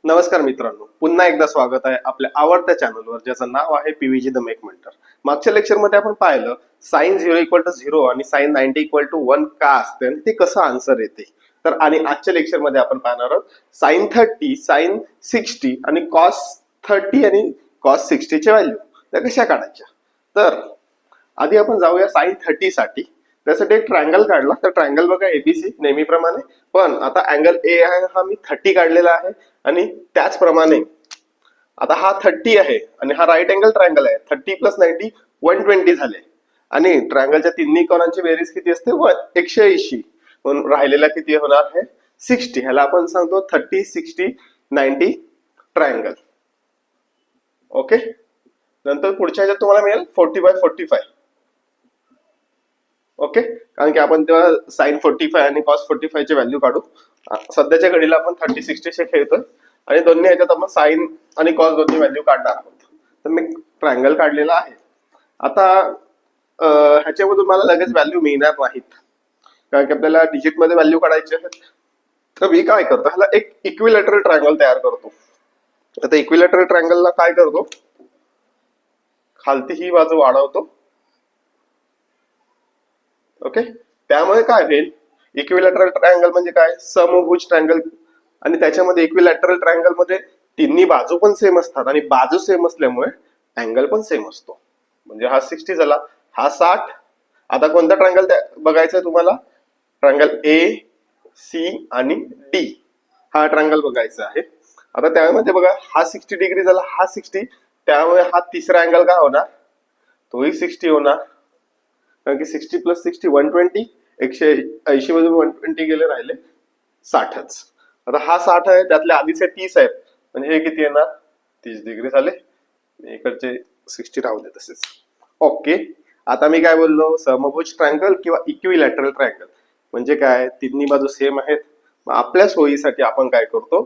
नमस्कार मित्रांनो, पुन्हा एकदा स्वागत आहे आपल्या आवडत्या चॅनलवर, ज्याचं नाव आहे पीव्हीजी द मेक मेंटर. मागच्या लेक्चरमध्ये आपण पाहिलं साइन 0 = 0 आणि साइन 90 = 1 का असते आणि ते कसं आन्सर येते. तर आणि आजच्या लेक्चरमध्ये आपण पाहणार आहोत साइन 30, साइन 60 आणि कॉस 30 आणि कॉस 60 च्या व्हॅल्यू त्या कशा काढायच्या. तर आधी आपण जाऊया साइन 30 साठी. त्यासाठी एक ट्रायंगल काढला. तर ट्रायंगल बघा एबीसी नेहमीप्रमाणे, पण आता अँगल ए आहे हा मी 30 काढलेला आहे आणि त्याचप्रमाणे आता हा 30 आहे आणि हा राईट अँगल ट्रायंगल आहे. 30 + 90 120 झाले आणि ट्रायंगलच्या तिन्ही कोनांची बेरीज किती असते 180. म्हणून राहिलेला किती होणार आहे 60. ह्याला आपण सांगतो 30, 60, 90 ट्रायंगल. ओके, नंतर पुढच्या ह्याच्यात तुम्हाला मिळेल 40/45. ओके, कारण की आपण तेव्हा साइन 45 आणि कॉस 45 ची व्हॅल्यू काढू. सध्याच्या घडीला आपण 30, 60 चे खेळतोय आणि दोन्ही ह्याच्यात आपण साइन आणि कॉस दोन्ही व्हॅल्यू काढणार आहोत. तर मी ट्रायंगल काढलेला आहे. आता ह्याच्यामधून मला लगेच व्हॅल्यू मिळणार नाहीत, कारण की आपल्याला डिजिट मध्ये व्हॅल्यू काढायचे आहेत. तर मी काय करतो, ह्याला एक इक्विलॅटरल ट्रायंगल तयार करतो. आता इक्विलॅटरल ट्रायंगलला काय करतो, खालती ही बाजू वाढवतो. ओके, त्यामुळे काय होईल, इक्विलॅटरल ट्रायंगल म्हणजे काय, समभुज ट्रायंगल. आणि त्याच्यामध्ये इक्विलॅटरल ट्रायंगल मध्ये तिन्ही बाजू पण सेम असतात आणि बाजू सेम असल्यामुळे अँगल पण सेम असतो. म्हणजे हा 60 झाला, हा 60. आता कोणता ट्रायंगल बघायचा तुम्हाला, ट्रायंगल ए सी आणि डी हा ट्रायंगल बघायचा आहे. आता त्यामध्ये बघा हा 60 डिग्री झाला, हा 60, त्यामुळे हा तिसरा अँगल काय होणार, तोही 60 होणार. कारण की 60 + 60 120, 180 मधून 120 गेले, राहिले 60च. आता हा 60 आहे, त्यातले आधीचे 30 आहेत, म्हणजे हे किती येणार 30 डिग्री झाले. इकडचे 60 राहू दे तसेच. ओके, आता मी काय बोललो, समभुज ट्रायंगल किंवा इक्विलॅटरल ट्रायंगल म्हणजे काय, तिन्ही बाजू सेम आहेत. मग आपल्या सोयीसाठी आपण काय करतो,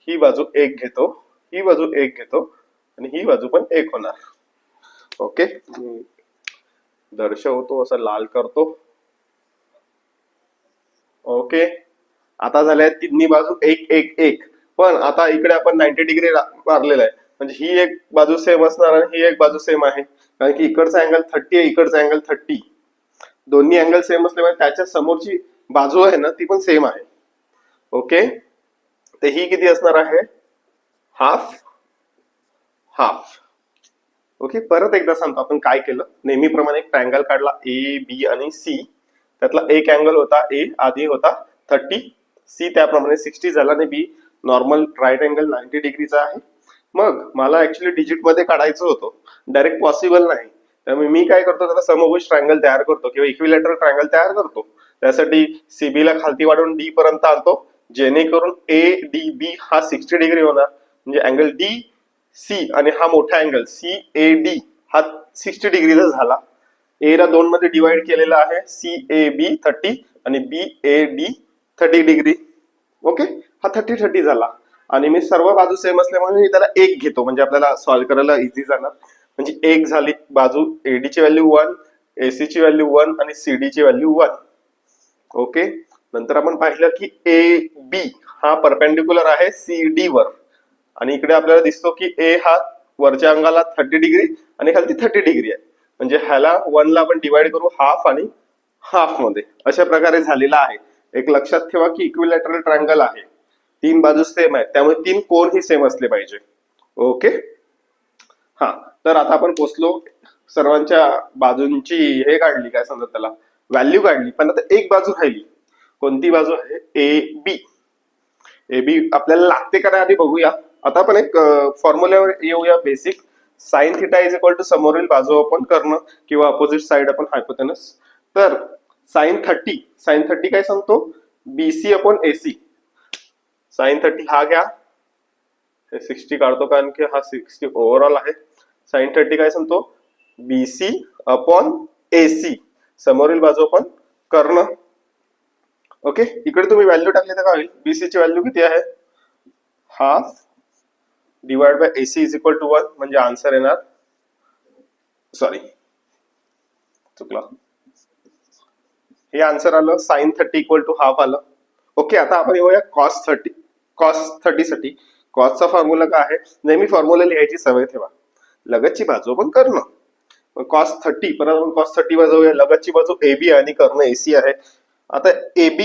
ही बाजू 1 घेतो, ही बाजू 1 घेतो आणि ही बाजू पण 1 होणार. ओके, दर्शवतो असं लाल करतो. ओके, आता झाल्या तिन्ही बाजू 1 1 1. पण आता इकडे आपण 90 डिग्री मारलेला आहे, म्हणजे ही एक बाजू सेम असणार आणि ही एक बाजू सेम आहे. कारण की इकडचा अँगल 30 आहे, इकडचा अँगल 30. दोन्ही अँगल सेम असल्यामुळे त्याच्या समोरची बाजू आहे ना ती पण सेम आहे. ओके, तर ही किती असणार आहे, हाफ हाफ. ओके, परत एकदा सांगतो आपण काय केलं. नेहमीप्रमाणे एक ट्रायंगल काढला ए बी आणि सी. त्यातला एक अँगल होता ए आधी होता 30, सी त्याप्रमाणे 60 झाला आणि बी नॉर्मल राईट अँगल 90 डिग्रीचा आहे. मग मला ऍक्च्युली डिजिट मध्ये काढायचं होतं, डायरेक्ट पॉसिबल नाही. त्यामुळे मी काय करतो, त्याला समभुज ट्रायंगल तयार करतो किंवा इक्विलॅटरल ट्रायंगल तयार करतो. त्यासाठी सीबी ला खालती वाढवून डी पर्यंत आणतो, जेणेकरून ए डी बी हा 60 डिग्री होणार. म्हणजे अँगल डी सी आणि हा मोठा अँगल सी ए डी हा 60 डिग्रीचा झाला. ए ला 2 मध्ये डिवाइड केलेला आहे, सी ए बी 30 आणि बी ए डी 30 डिग्री. ओके, हा 30 30 झाला आणि मी सर्व बाजू सेम असल्यामुळे मी त्याला 1 घेतो, म्हणजे आपल्याला सॉल्व्ह करायला इझी जाणार. म्हणजे 1 झाली बाजू, एडी ची व्हॅल्यू 1, एसी ची व्हॅल्यू 1 आणि सीडी ची व्हॅल्यू 1. ओके, नंतर आपण पाहिलं की ए बी हा परपेंडिक्युलर आहे सी डी वर आणि इकडे आपल्याला दिसतो की ए हा वरच्या अंगाला 30 डिग्री आणि खालती 30 डिग्री आहे. म्हणजे ह्याला 1 ला आपण डिवाइड करू हाफ आणि हाफ मध्ये, अशा प्रकारे झालेला आहे. एक लक्षात ठेवा की इक्विलॅटरल ट्रायंगल आहे, 3 बाजू सेम आहेत, त्यामुळे 3 कोन ही सेम असले पाहिजे. ओके, हा, तर आता आपण पोचलो, सर्वांच्या बाजूंची हे काढली, काय सांगतात त्याला, व्हॅल्यू काढली. पण आता एक बाजू राहिली, कोणती बाजू आहे, ए बी. ए बी आपल्याला लागते का नाही आधी बघूया. आता आपण एक फॉर्म्युल्यावर येऊया basic. Sine theta is equal to समोरील बाजू आपण कर्ण किंवा अपोजिट साइड आपण हायपोटेनस. तर साइन 30 काय सांगतो, बीसी अपॉन एसी. साइन 30 हा घ्या, 60 काढतो कारण की हा 60 ओव्हरऑल आहे. साइन 30 काय सांगतो, बीसी अपॉन एसी, समोरील बाजू आपण कर्ण. ओके, इकडे तुम्ही व्हॅल्यू टाकली तर काय होईल, बीसी ची व्हॅल्यू किती आहे, half divide by AC is equal to 1. म्हणजे आन्सर येणार, सॉरी चुकला, हे आन्सर आलं साइन 30 इक्वल टू हाफ आलं. ओके, आता आपण येऊया कॉस 30 साठी. कॉसचा फॉर्म्युला काय आहे, नेहमी फॉर्म्युला लिहायची सवय ठेवा. लगतची बाजू आपण कर्ण, कॉस 30, परत आपण कॉस 30 वाजवूया. लगतची बाजू AB आणि कर्ण AC आहे. आता AB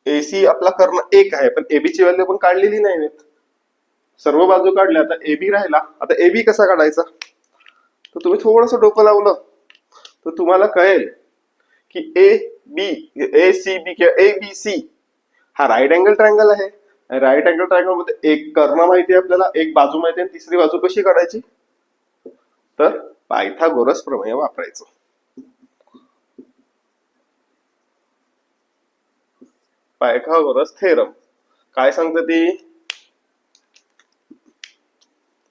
AC आपला कर्ण 1 आहे, पण AB ची व्हॅल्यू आपण काढलेली नाही. सर्व बाजू काढल्या, आता AB राहिला. आता AB कसा काढायचा, तर तुम्ही थोडस डोकं लावलं तर तुम्हाला कळेल की ACB किंवा ABC हा राईट अँगल ट्रायंगल आहे. राईट अँगल ट्रायंगल मध्ये एक कर्ण माहिती आहे आपल्याला, एक बाजू माहिती आहे, तिसरी बाजू कशी काढायची, तर पायथागोरस प्रमेय वापरायचं. पायथागोरस थेरम काय सांगतं, ती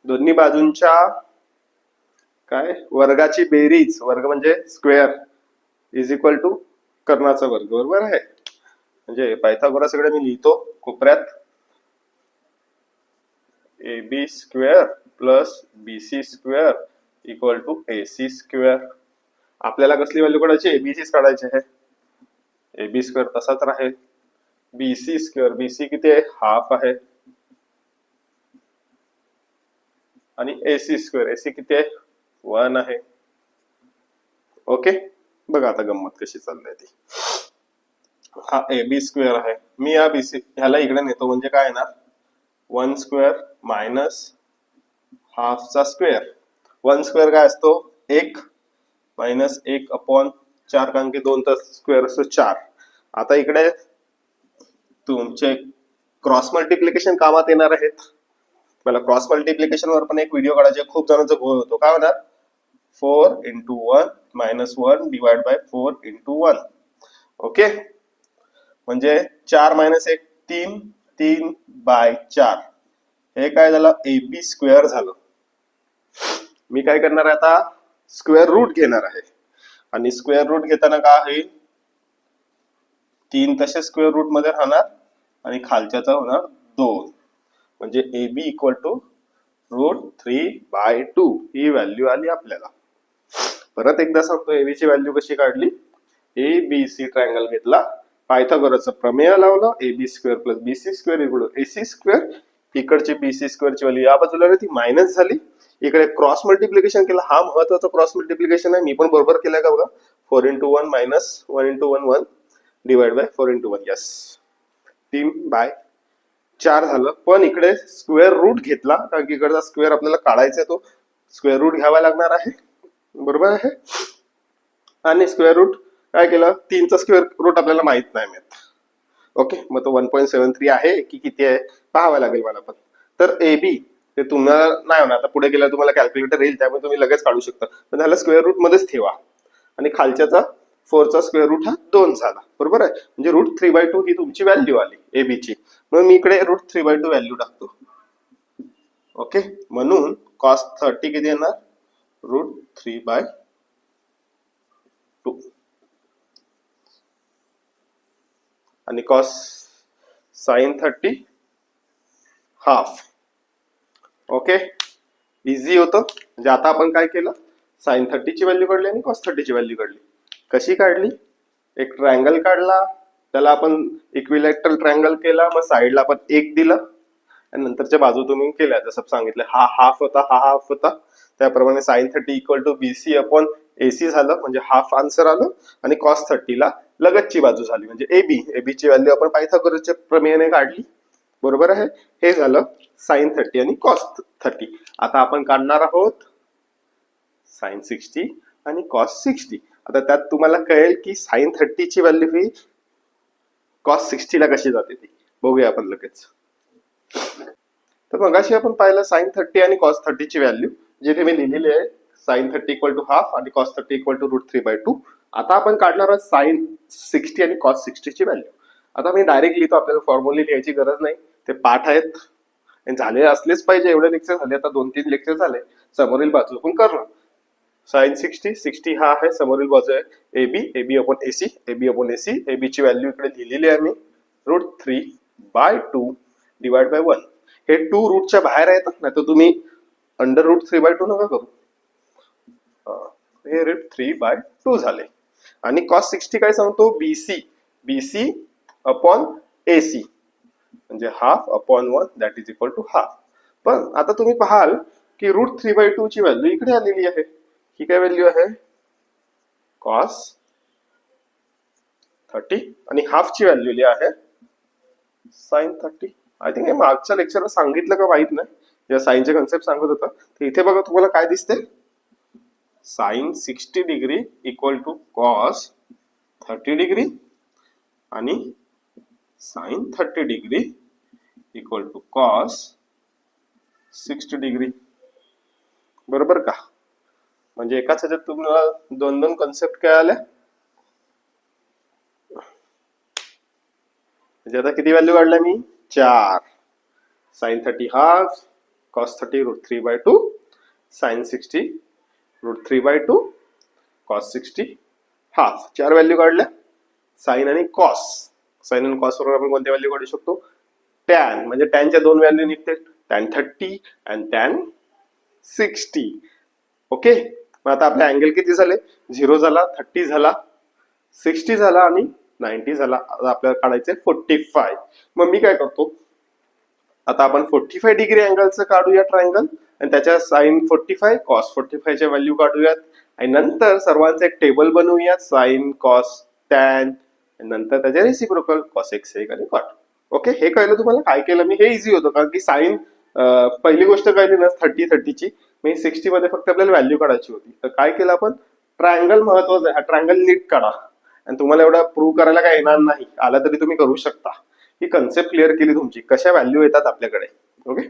दोन्ही बाजूंच्या काय वर्गाची बेरीज, वर्ग म्हणजे स्क्वेअर, इज इक्वल टू कर्णाचा वर्ग, बरोबर आहे. म्हणजे पायथागोरस इकडे मी लिहितो कोपऱ्यात, AB square plus BC square equal to AC square. आपल्याला कसली व्हॅल्यू काढायची, ABCच काढायची आहे. AB स्क्वेअर तसाच राहील. BC स्क्वेअर, BC किती आहे, हाफ आहे. आणि AC स्क्वेअर, AC किती आहे, 1 आहे. ओके, बघा आता गंमत कशी चालली ती. हा AB स्क्वेअर आहे, मी या BC ह्याला इकडे नेतो, म्हणजे काय येणार, 1 स्क्वेअर मायनस हाफचा स्क्वेअर. 1 स्क्वेअर काय असतो, 1 मायनस 1 अपॉन 4, कारण की 2 तर स्क्वेअर असतो 4. आता इकडे तुमचे क्रॉस मल्टिप्लिकेशन कामात येणार आहेत. मला क्रॉस मल्टिप्लिकेशन वर पण एक व्हिडिओ काढायचा, खूप जणांचा घोळ होतो. काय होणार, 4 into 1 minus 1 divided by 4 into 1. Okay, म्हणजे 4 मायनस 1 3, 3 बाय 4. हे काय झालं, AB स्क्वेअर झालं. मी काय करणार आहे आता, स्क्वेअर रूट घेणार आहे. आणि स्क्वेअर रूट घेताना काय होईल, 3 तसे स्क्वेअर रूट मध्ये राहणार आणि खालच्याचा होणार 2. म्हणजे AB इक्वल टू √3/2 ही व्हॅल्यू आली आपल्याला. परत एकदा सांगतो, AB ची व्हॅल्यू कशी काढली, ABC ट्रायंगल घेतला, पायथागोरसचं प्रमेय लावलं, AB square plus BC square equal to AC square. इकडची BC स्क्वेअर ची व्हॅल्यू या बाजूला ती मायनस झाली. इकडे क्रॉस मल्टिप्लिकेशन केलं, हा महत्वाचा क्रॉस मल्टिप्लिकेशन आहे, मी पण बरोबर केलंय का बघा. 4 into 1 minus 1 into 1 1 divide by 4 into 1, yes 3/4 झालं. पण इकडे स्क्वेअर रूट घेतला, कारण की इकडचा स्क्वेअर आपल्याला काढायचा आहे, तो स्क्वेअर रूट घ्यावा लागणार आहे, बरोबर आहे. आणि स्क्वेअर रूट काय केलं, 3चा स्क्वेअर रूट आपल्याला माहित नाही मिळत. ओके, मग तो 1.73 आहे की किती आहे पाहावं लागेल मला पण. तर AB ते तुम्हाला नाही होणार, आता पुढे गेल्यावर तुम्हाला कॅल्क्युलेटर येईल, त्यामुळे तुम्ही लगेच काढू शकता. पण त्याला स्क्वेअर रूट मध्येच ठेवा. आणि खालच्याचा 4चा स्क्वेअर रूट हा 2 झाला, बरोबर आहे. म्हणजे √3/2 ही तुमची व्हॅल्यू आली AB ची. मग मी इकडे √3/2 व्हॅल्यू टाकतो. ओके, म्हणून cos 30 किती येणार, √3/2. आणि cos sin 30 half. Okay, easy होतं. म्हणजे आता आपण काय केलं, sin 30 ची व्हॅल्यू काढली आणि cos 30 ची व्हॅल्यू काढली. कशी काढली, एक ट्रायंगल काढला, त्याला आपण इक्विलॅटरल ट्रायंगल केला, मग साइडला आपण 1 दिलं आणि नंतरच्या बाजू तुम्ही केल्या जसं सांगितलं. हा हाफ होता, हा हाफ होता, त्याप्रमाणे sin 30 equal to BC upon AC झालं, म्हणजे हाफ आन्सर आलं. आणि cos 30 ला लगतची बाजू झाली, म्हणजे AB ची व्हॅल्यू आपण पायथागोरसच्या प्रमेयाने काढली, बरोबर आहे. हे झालं sin 30 आणि cos 30. आता आपण काढणार आहोत sin 60 आणि cos 60. आता त्यात तुम्हाला कळेल की sin 30 ची व्हॅल्यू ही cos 60 ला कशी जाते ती बघूया आपण लगेच. तर मगाशी आपण पाहिलं sin 30 आणि cos 30 ची व्हॅल्यू, जिथे मी लिहिलेली आहे sin 30 इक्वल टू हाफ आणि cos 30 इक्वल टू √3/2. आता आपण काढणार आहोत sin 60 आणि cos 60 ची व्हॅल्यू. आता मी डायरेक्ट लिहितो, आपल्याला फॉर्म्युला लिहायची गरज नाही, ते पाठ आहेत झाले असलेच पाहिजे. एवढे लेक्चर झाले, आता 2-3 लेक्चर झाले. समोरील बाजू आपण करणं, sin 60 हा आहे, समोरील बाजू आहे AB अपॉन AC. AB ची व्हॅल्यू इकडे लिहिलेली आहे मी, √3/2 डिवाइड बाय 1. हे 2 रूटच्या बाहेर आहेत, नाही तर तुम्ही अंडर √3/2 नका करू. हे √3/2 झाले. आणि cos 60 काय सांगतो, BC अपॉन AC. म्हणजे half upon 1 that is equal to half. पण आता तुम्ही पाहाल की √3/2 ची व्हॅल्यू इकडे आलेली आहे. ही काय व्हॅल्यू आहे? कॉस 30 आणि हाफ ची व्हॅल्यू लिहिली आहे साइन 30. आय थिंक हे मागच्या लेक्चरला सांगितलं का माहित नाही, जेव्हा साइनचे कन्सेप्ट सांगत होता. तर इथे बघा तुम्हाला काय दिसते, sine 60 degree equal to cos 30 degree आणि sine 30 degree equal to cos 60 degree. बरोबर का? म्हणजे एकाच ह्याच्यात तुम्हाला दोन दोन कन्सेप्ट काय आले. म्हणजे आता किती व्हॅल्यू काढल्या मी? 4. Sine 30 half, cos 30 √3/2, sine 60 √3/2, cos 60 half. 4 value काढल्या. साइन आणि कॉस. साइन आणि कॉस बरोबर आपण कोणत्या व्हॅल्यू काढू शकतो? टॅन. म्हणजे टॅनच्या दोन व्हॅल्यू निघते, टॅन 30 आणि टॅन 60. ओके. मग आता आपले अँगल किती झाले? 0 झाला, 30 झाला, 60 झाला आणि 90 झाला. आता आपल्याला काढायचे 45. मग मी काय करतो, आता आपण 45 डिग्री अँगलचं काढूया ट्रायंगल आणि त्याच्या साइन 45 कॉस 45 च्या व्हॅल्यू काढूयात आणि नंतर सर्वांचं एक टेबल बनवूयात, साइन कॉस टॅन, नंतर त्याचे रेसिप्रोकल कॉस x1 आणि कॉट. ओके. हे कळलं तुम्हाला? काय केलं मी? हे इझी होतं कारण की साइन पहिली गोष्ट कळली ना 30 ची, मी 60 मध्ये फक्त आपल्याला व्हॅल्यू काढायची होती. तर काय केलं आपण, ट्रायंगल महत्वाचा आहे, हा ट्रायंगल नीट काढा. आणि तुम्हाला एवढा प्रूव्ह करायला काय येणार नाही, आला तरी तुम्ही करू शकता. ही कन्सेप्ट क्लिअर केली तुमची, कशा व्हॅल्यू येतात आपल्याकडे. ओके.